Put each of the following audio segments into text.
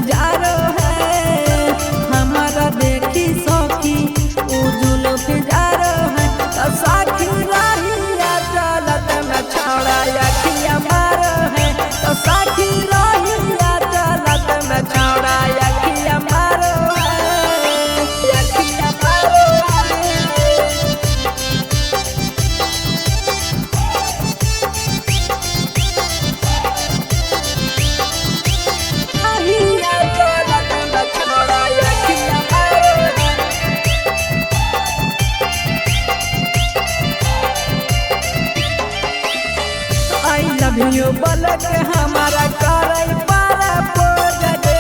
जारो है हमारा देखी सखी उजुल जारो है तो साखी रहिया चलत में छौड़ा अखिया मारो है तो साखी रहिया चलत में छौड़ा अखिया मारो है अखिया मारो लभियो बलक हमारा करे पारा पोज दे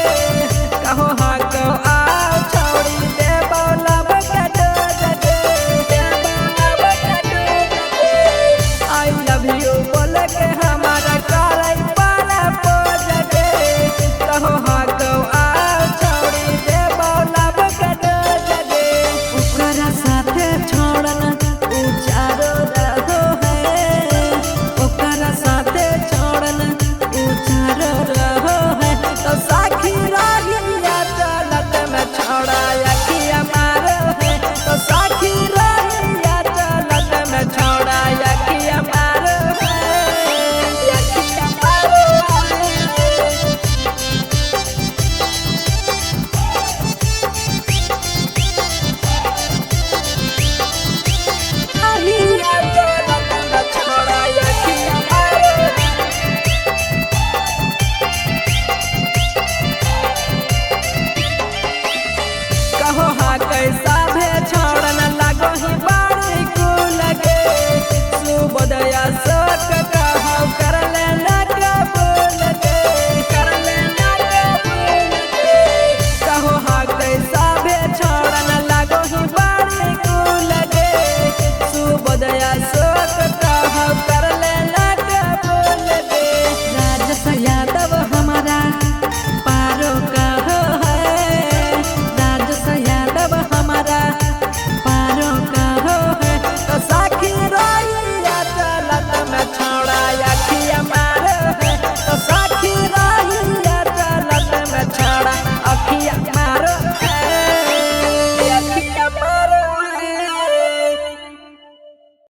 कहो हाँ कहो आओ छोड़ी दे बोलब कटोज दे आई लव यू बलक हमारा करे पारा पोज दे कहो हाँ कहो आओ छोड़ी दे बोलब कटोज दे ओकरा साथे छोड़ना उचारो रहो है ओकरा साथे साखी रहिया चलत में छौड़ा अखिया मारो है तो साखी रहिया चलत में छौड़ा अखिया मारो है अखिया मारो रहिया चलत में छौड़ा अखिया मारो कहो हाँ कैसा भे छोड़न लगो ही बारी को लगे सुबोदया सोक कहो कर लेना कबूल दे कर लेना कबूल दे कहो हाँ कैसा भे छोड़न लगो ही बारी को लगे सुबोदया सोक कहो कर लेना कबूल दे राजसया